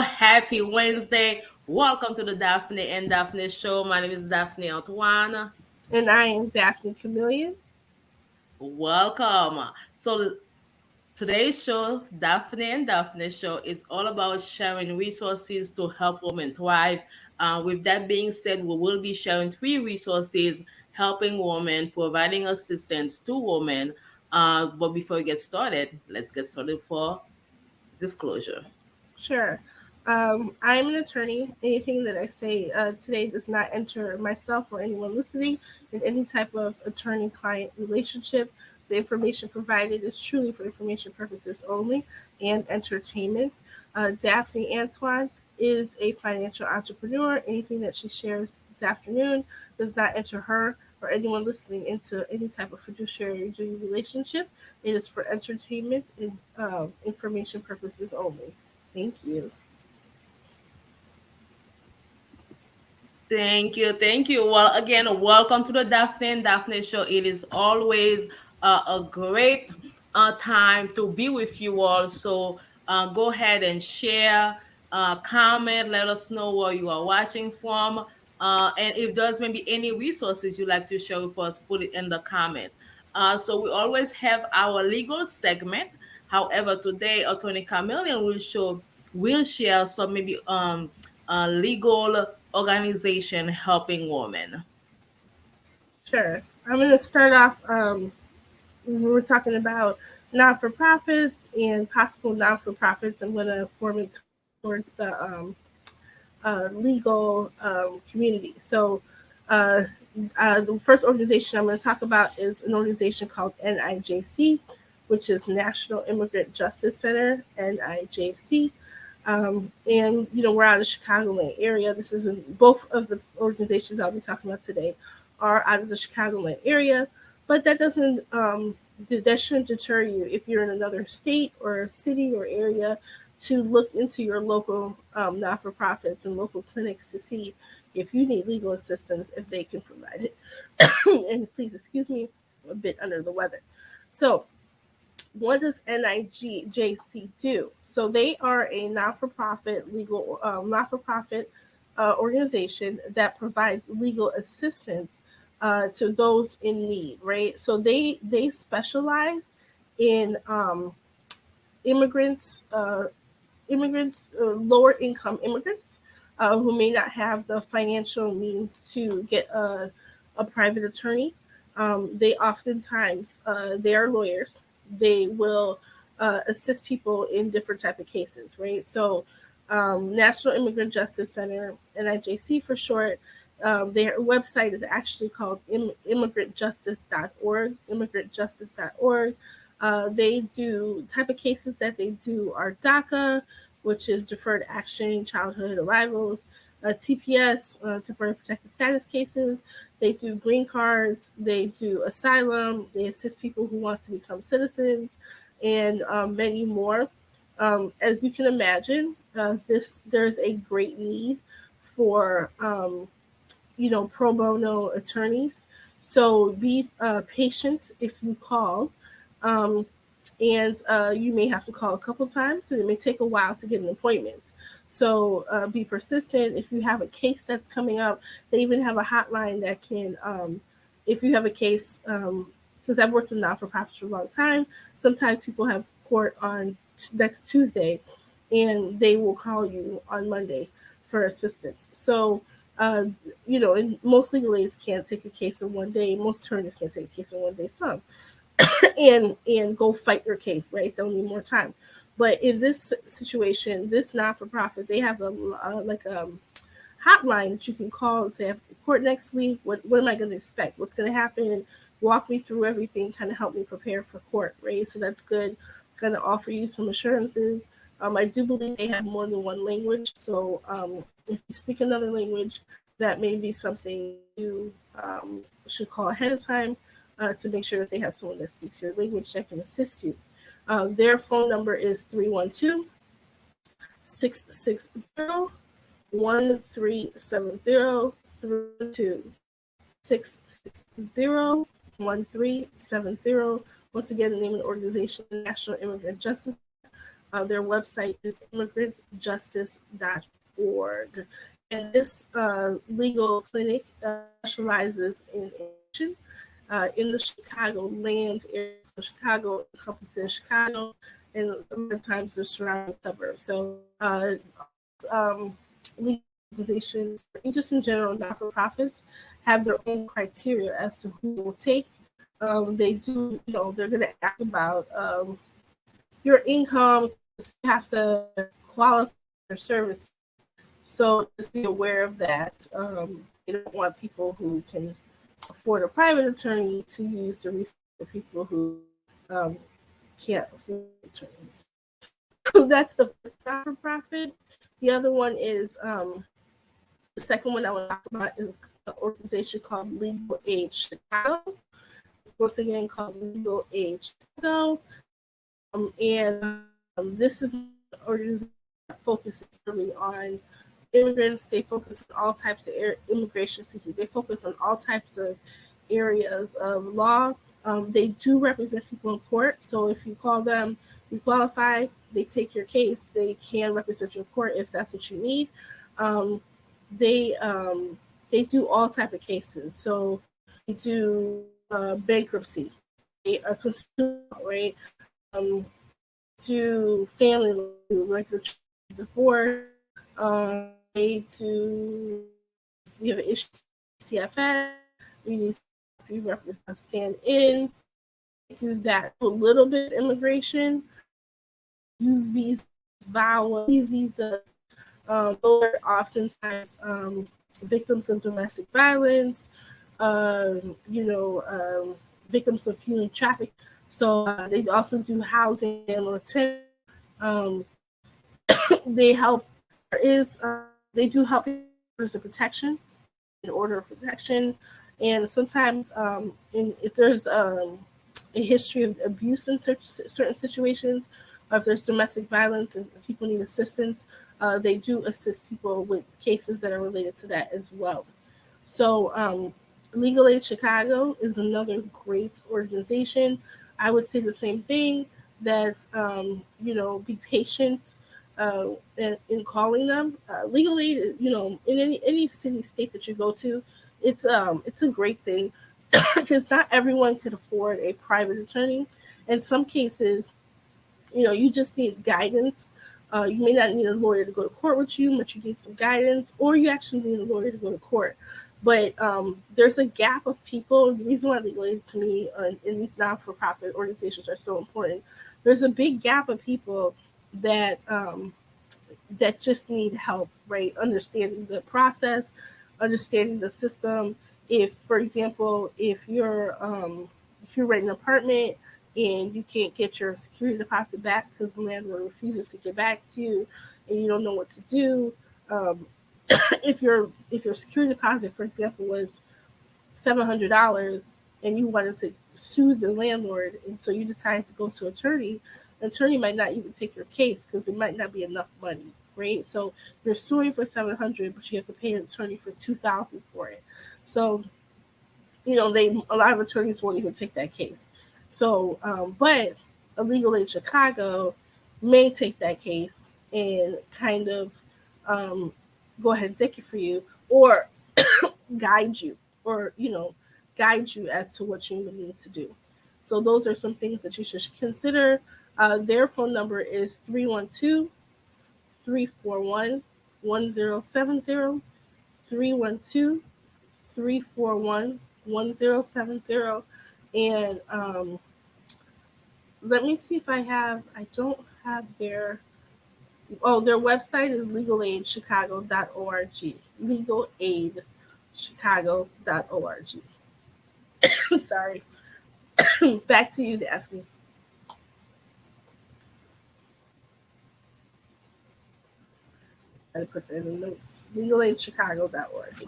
Happy Wednesday. Welcome to the Daphnée and Daphnée Show. My name is Daphnée Antoine. And I am Daphnée Camilien. Welcome. So today's show, Daphnée and Daphnée Show, is all about sharing resources to help women thrive. With that being said, we will be sharing three resources helping women, providing assistance to women. But before we get started, let's get started for disclosure. Sure. I'm an attorney. Anything that I say today does not enter myself or anyone listening in any type of attorney client relationship. The information provided is truly for information purposes only and entertainment. Daphnée Antoine is a financial entrepreneur. Anything that she shares this afternoon does not enter her or anyone listening into any type of fiduciary duty relationship. It is for entertainment and information purposes only. Thank you. Thank you. Well, again, welcome to the Daphnée and Daphnée Show. It is always a great time to be with you all. So go ahead and share, comment, let us know where you are watching from. And if there's maybe any resources you'd like to share with us, put it in the comment. So we always have our legal segment. However, today Attorney Chameleon will share some maybe legal organization helping women. Sure. I'm going to start off. We're talking about non for profits and possible non for profits. I'm going to form it towards the legal community. So, uh, the first organization I'm going to talk about is an organization called NIJC, which is National Immigrant Justice Center, NIJC. And we're out of the Chicagoland area. This is both of the organizations I'll be talking about today are out of the Chicagoland area, but that shouldn't deter you if you're in another state or city or area to look into your local not-for-profits and local clinics to see if you need legal assistance, if they can provide it. And please excuse me, I'm a bit under the weather. So what does NIJC do? So they are a not-for-profit organization that provides legal assistance to those in need, right? So they specialize in immigrants, lower income immigrants who may not have the financial means to get a private attorney. They oftentimes they are lawyers. They will assist people in different type of cases, right? So National Immigrant Justice Center, NIJC for short. Their website is actually called immigrantjustice.org, immigrantjustice.org. They do type of cases that they do are DACA, which is Deferred Action Childhood Arrivals, TPS, Temporary Protected Status cases. They do green cards. They do asylum. They assist people who want to become citizens, and many more. As you can imagine, there's a great need for pro bono attorneys. So be patient if you call. Um, and you may have to call a couple times, and it may take a while to get an appointment. So be persistent. If you have a case that's coming up, they even have a hotline that can, if you have a case, because I've worked with not-for-profits for a long time, sometimes people have court on next Tuesday, and they will call you on Monday for assistance. So, and most legal aids can't take a case in one day. Most attorneys can't take a case in one day. Some. and go fight your case, right? They'll need more time. But in this situation, this not-for-profit, they have a hotline that you can call and say, I have court next week. What am I going to expect? What's going to happen? Walk me through everything, kind of help me prepare for court, right? So that's good. Going to offer you some assurances. I do believe they have more than one language. So if you speak another language, that may be something you should call ahead of time to make sure that they have someone that speaks your language that can assist you. Their phone number is 312-660-1370, 312-660-1370. Once again, the name of the organization, National Immigrant Justice. Their website is immigrantjustice.org. And this legal clinic specializes in immigration in the Chicagoland area. So Chicago encompasses Chicago and a lot of times the surrounding suburbs. So legal organizations, just in general, not-for-profits, have their own criteria as to who they will take. They do, they're going to ask about your income. You have to qualify for service. So just be aware of that. You don't want people who can afford a private attorney to use the resources for people who um, can't afford attorneys. That's the first not-for-profit. The other one is the second one I want to talk about is an organization called Legal Aid Chicago. Once again, called Legal Aid Chicago. And this is an organization that focuses really on immigrants. They focus on all types of immigration. They focus on all types of areas of law. They do represent people in court. So if you call them, you qualify, they take your case. They can represent your court if that's what you need. Um, they they do all type of cases. So they do bankruptcy, they are consumer, right? To family law, like the divorce. They do. We have an issue CFS. We need to represent stand in. Do that a little bit of immigration. U visa, VAWA, visa. Those are oftentimes victims of domestic violence. Victims of human trafficking. So they also do housing or tenant. Um, they help. They do help orders of protection, in order of protection, and sometimes if there's a history of abuse in certain situations, or if there's domestic violence and people need assistance, they do assist people with cases that are related to that as well. So Legal Aid Chicago is another great organization. I would say the same thing, that be patient in calling them. Legal aid, in any city, state that you go to, it's a great thing because not everyone can afford a private attorney. In some cases, you just need guidance. You may not need a lawyer to go to court with you, but you need some guidance, or you actually need a lawyer to go to court. But there's a gap of people. The reason why legal aid to me in these non-for-profit organizations are so important, there's a big gap of people that that just need help, right? Understanding the process, understanding the system. If, for example, if you're renting an apartment and you can't get your security deposit back because the landlord refuses to get back to you, and you don't know what to do. Um, if your security deposit, for example, was $700 and you wanted to sue the landlord, and so you decided to go to an attorney, the attorney might not even take your case because it might not be enough money, right? So you're suing for $700, but you have to pay an attorney for $2,000 for it. So a lot of attorneys won't even take that case. So, but a Legal Aid Chicago may take that case and kind of um, go ahead and take it for you, or guide you, or guide you as to what you need to do. So those are some things that you should consider. Their phone number is 312-341-1070, 312-341-1070. And let me see if I don't have their website is legalaidchicago.org. Legalaidchicago.org. Sorry. Back to you, Daphne. I put that in the notes. Legalaidchicago.org.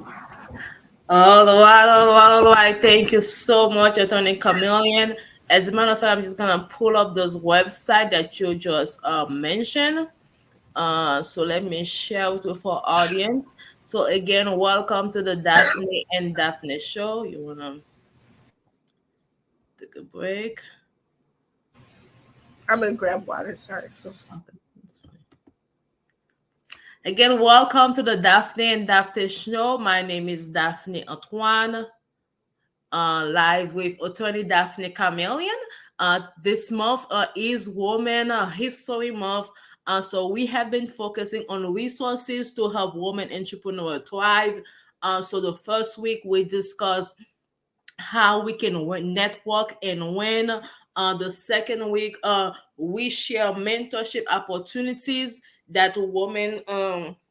All right. Thank you so much, Attorney Camillion. As a matter of fact, I'm just gonna pull up those website that you just mentioned. So let me share with our audience. So again, welcome to the Daphnée and Daphnée show. You wanna take a break? I'm gonna grab water. Sorry. So. Okay. Again, welcome to the Daphnée and Daphnée Show. My name is Daphnée Antoine, live with attorney Daphnée Camilien. This month is Women History Month. So we have been focusing on resources to help women entrepreneurs thrive. So the first week we discussed how we can network and win. The second week, we share mentorship opportunities that women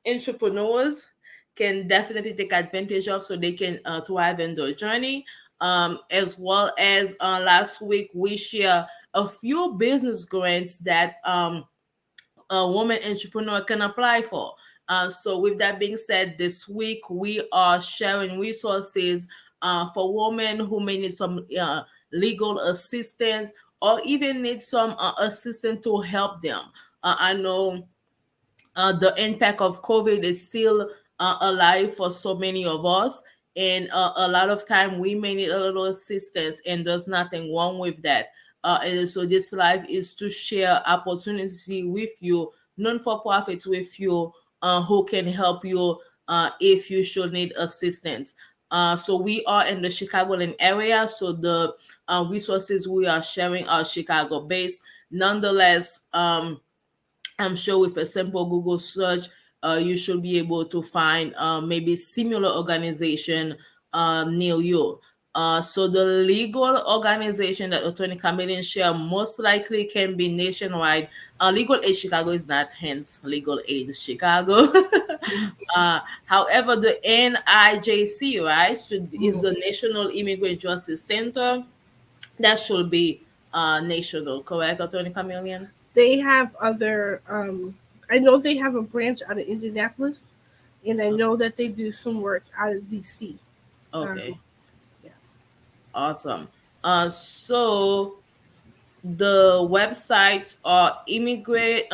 entrepreneurs can definitely take advantage of so they can thrive in their journey. As well as last week, we share a few business grants that a woman entrepreneur can apply for. So, with that being said, this week we are sharing resources for women who may need some legal assistance or even need some assistance to help them. I know the impact of COVID is still alive for so many of us. And a lot of time we may need a little assistance, and there's nothing wrong with that. And so this life is to share opportunity with you, non for profits with you, who can help you if you should need assistance. So we are in the Chicagoland area, so the resources we are sharing are Chicago based. Nonetheless, I'm sure with a simple Google search, you should be able to find maybe similar organization near you. So the legal organization that Attorney Chameleon share most likely can be nationwide. Legal Aid Chicago is not, hence Legal Aid Chicago. However, the NIJC, right, is the National Immigrant Justice Center. That should be national, correct, Attorney Chameleon? They have other. I know they have a branch out of Indianapolis, and I know that they do some work out of DC. Um, Okay. yeah. Awesome. So the websites are immigrant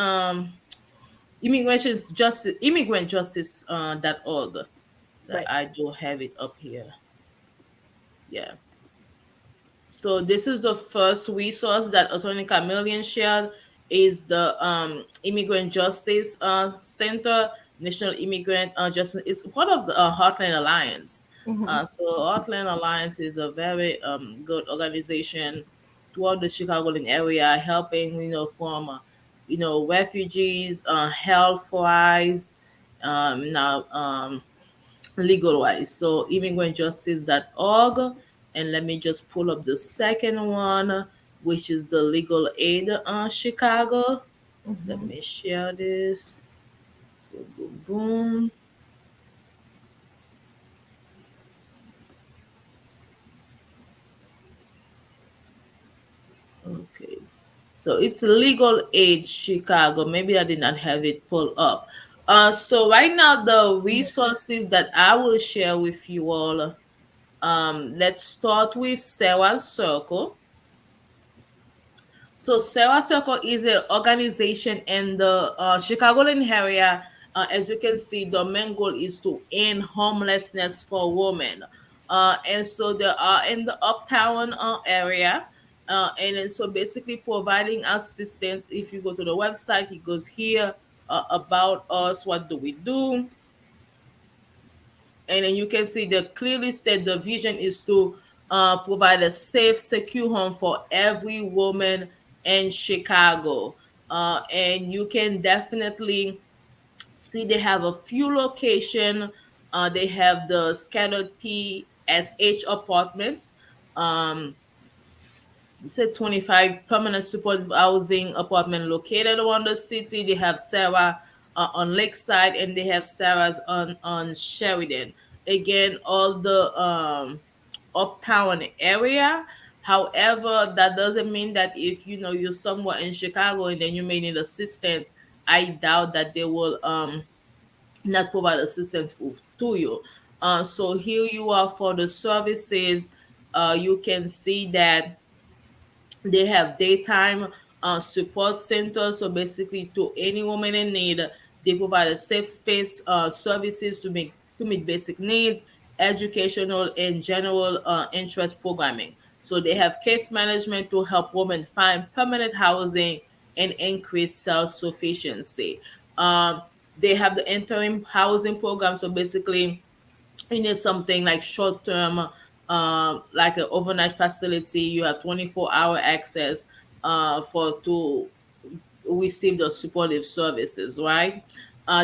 justice .org. Right. That I do have it up here. Yeah. So this is the first resource that Attorney Chameleon shared is the Immigrant Justice Center, National Immigrant Justice. It's part of the Heartland Alliance. Hmm. So Heartland Alliance is a very good organization throughout the Chicagoland area, helping from refugees, health wise, now legal wise. So immigrantjustice.org. And let me just pull up the second one, which is the Legal Aid Chicago. Let Hmm. me share this. Boom, boom, boom. Okay. So it's Legal Aid Chicago. Maybe I did not have it pulled up. So right now the resources that I will share with you all. Let's start with Sarah's Circle. So Sarah Circle is an organization in the Chicagoland area. As you can see, the main goal is to end homelessness for women. And so they are in the uptown area. And then so basically providing assistance. If you go to the website, it goes here about us, what do we do? And then you can see the clearly said the vision is to provide a safe, secure home for every woman in Chicago. And you can definitely see they have a few location. They have the scattered PSH apartments. Um, said 25 permanent supportive housing apartment located around the city. They have Sarah on Lakeside, and they have Sarah's on Sheridan. Again, all the uptown area. However, that doesn't mean that if you're somewhere in Chicago and then you may need assistance, I doubt that they will not provide assistance to you. So here you are for the services. You can see that they have daytime support centers. So basically, to any woman in need, they provide a safe space services to meet basic needs, educational and general interest programming. So they have case management to help women find permanent housing and increase self sufficiency. Um, They have the interim housing program. So basically, you need something like short term, like an overnight facility. You have 24-hour access for to receive the supportive services, right?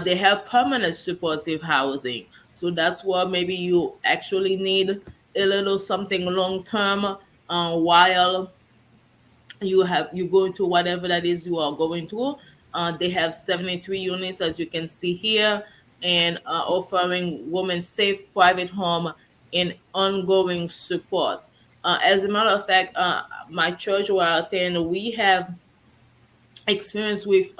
They have permanent supportive housing. So that's where maybe you actually need a little something long term, while you go into whatever that is you are going through. They have 73 units, as you can see here, and offering women safe private home and ongoing support. As a matter of fact, my church where I attend, we have experience with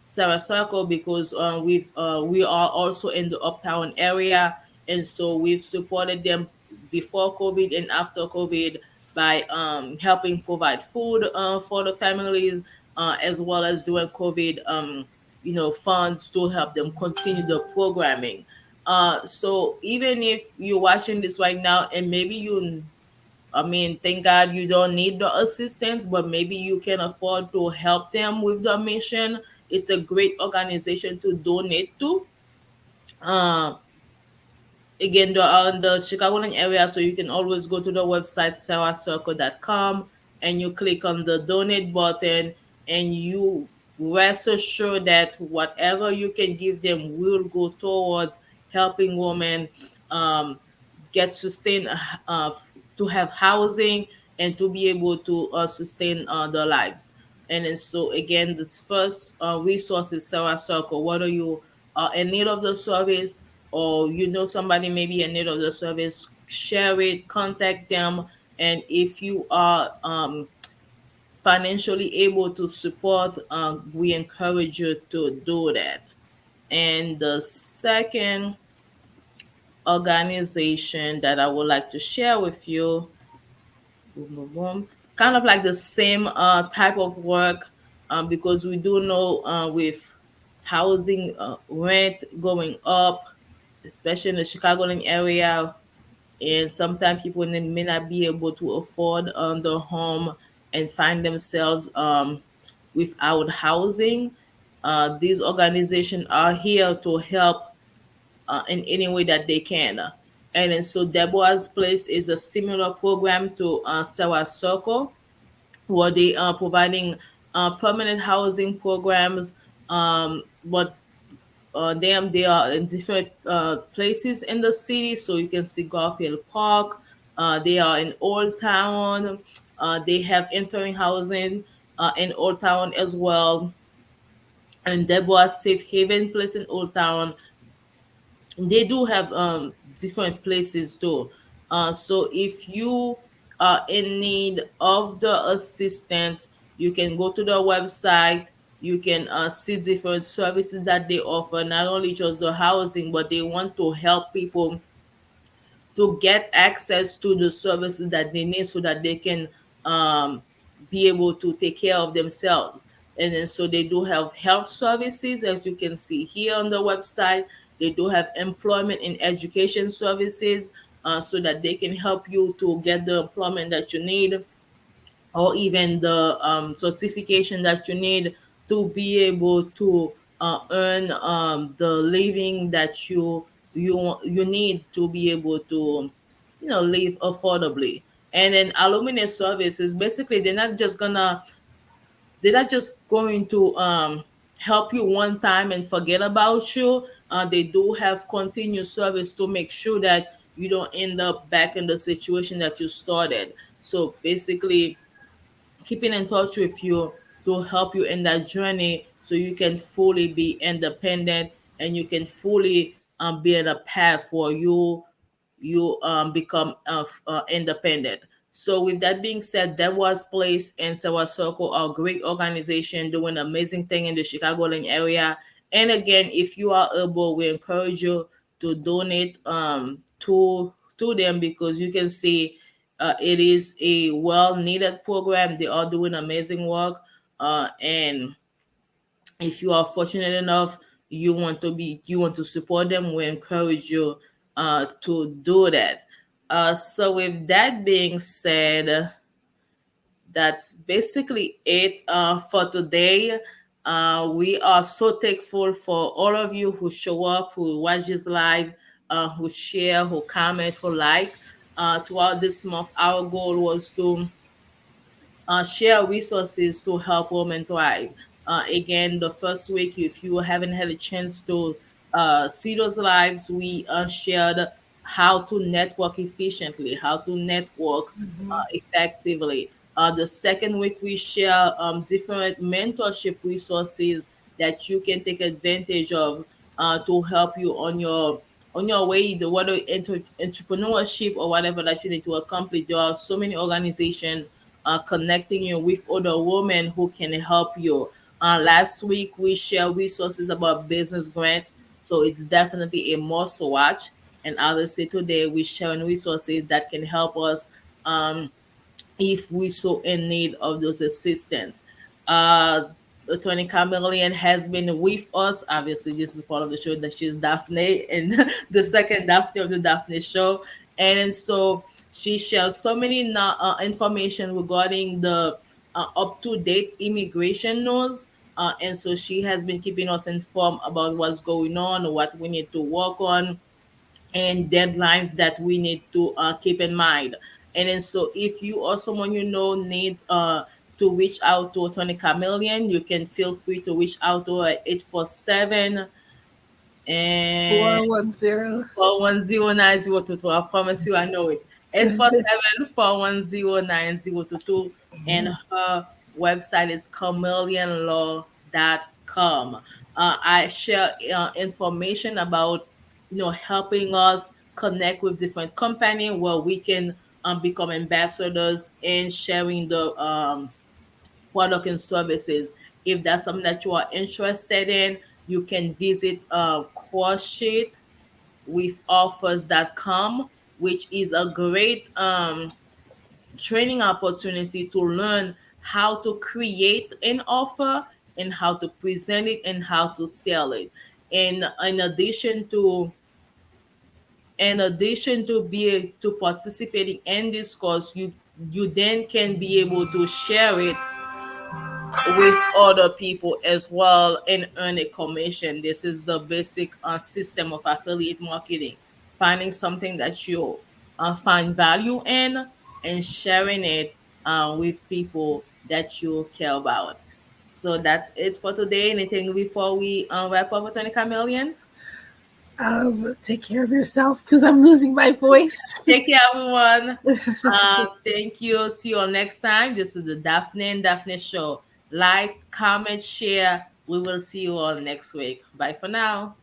Sarah Circle, because we are also in the uptown area, and so we've supported them before COVID and after COVID by helping provide food for the families, as well as during COVID, funds to help them continue the programming. So even if you're watching this right now and maybe thank God you don't need the assistance, but maybe you can afford to help them with the mission. It's a great organization to donate to. Uh, Again, they're on the Chicagoland area, so you can always go to the website sarahcircle.com and you click on the donate button, and you rest assured that whatever you can give them will go towards helping women um, get sustain to have housing and to be able to sustain their lives. And then so again, this first resource is Sarah Circle. Whether you are in need of the service or you know somebody maybe in need of the service, share it, contact them. And if you are financially able to support, we encourage you to do that. And the second organization that I would like to share with you, boom, boom, boom, kind of like the same type of work, because we do know with housing rent going up, especially in the Chicagoland area, and sometimes people may not be able to afford the home and find themselves without housing. These organizations are here to help in any way that they can. And then so Deborah's Place is a similar program to Sarah Circle, where they are providing permanent housing programs, but they are in different places in the city. So you can see Garfield Park. They are in Old Town. They have entering housing in Old Town as well. And Deborah Safe Haven Place in Old Town, they do have different places too. So if you are in need of the assistance, you can go to the website. You can see different services that they offer, not only just the housing, but they want to help people to get access to the services that they need so that they can um, be able to take care of themselves. And then so they do have health services, as you can see here on the website. They do have employment and education services, so that they can help you to get the employment that you need, or even the certification that you need to be able to earn the living that you need to be able to live affordably. And then alumni services, basically they're not just going to help you one time and forget about you. They do have continuous service to make sure that you don't end up back in the situation that you started. So basically, keeping in touch with you to help you in that journey so you can fully be independent and you can fully be in a path where you become independent. So with that being said, that was Place and Sarah Circle are a great organization doing amazing thing in the Chicagoland area. And again, if you are able, we encourage you to donate to them, because you can see it is a well needed program. They are doing amazing work. And if you are fortunate enough, you want to support them, we encourage you to do that. So with that being said, that's basically it for today. We are so thankful for all of you who show up, who watch this live, who share, who comment, who like. Throughout this month, our goal was to share resources to help women thrive. Again, the first week, if you haven't had a chance to see those lives, we shared how to network efficiently, how to network effectively. The second week, we share different mentorship resources that you can take advantage of to help you on your way, the whether entrepreneurship or whatever that you need to accomplish. There are so many organizations connecting you with other women who can help you. Last week we shared resources about business grants, so it's definitely a must watch. And obviously today we're sharing resources that can help us if we so in need of those assistance. Uh, Attorney Camillian has been with us. Obviously, this is part of the show that she's Daphnée and the second Daphnée of the Daphnée show. And so she shares so many information regarding the up-to-date immigration news. And so she has been keeping us informed about what's going on, what we need to work on, and deadlines that we need to keep in mind. And then, so if you or someone you know needs to reach out to Attorney Chameleon, you can feel free to reach out to her at 847 and 410. 4109022. I promise you, I know it. 847-410-9022. And her website is chameleonlaw.com. I share information about helping us connect with different companies where we can become ambassadors and sharing the product and services. If that's something that you are interested in, you can visit Crossheet with offers.com, which is a great training opportunity to learn how to create an offer and how to present it and how to sell it. And in addition to be to participating in this course, you then can be able to share it with other people as well and earn a commission. This is the basic system of affiliate marketing: finding something that you find value in and sharing it with people that you care about. So that's it for today. Anything before we wrap up with Tony Chameleon? Take care of yourself because I'm losing my voice. Take care, everyone. Thank you. See you all next time. This is the Daphnée and Daphnée Show. Like, comment, share. We will see you all next week. Bye for now.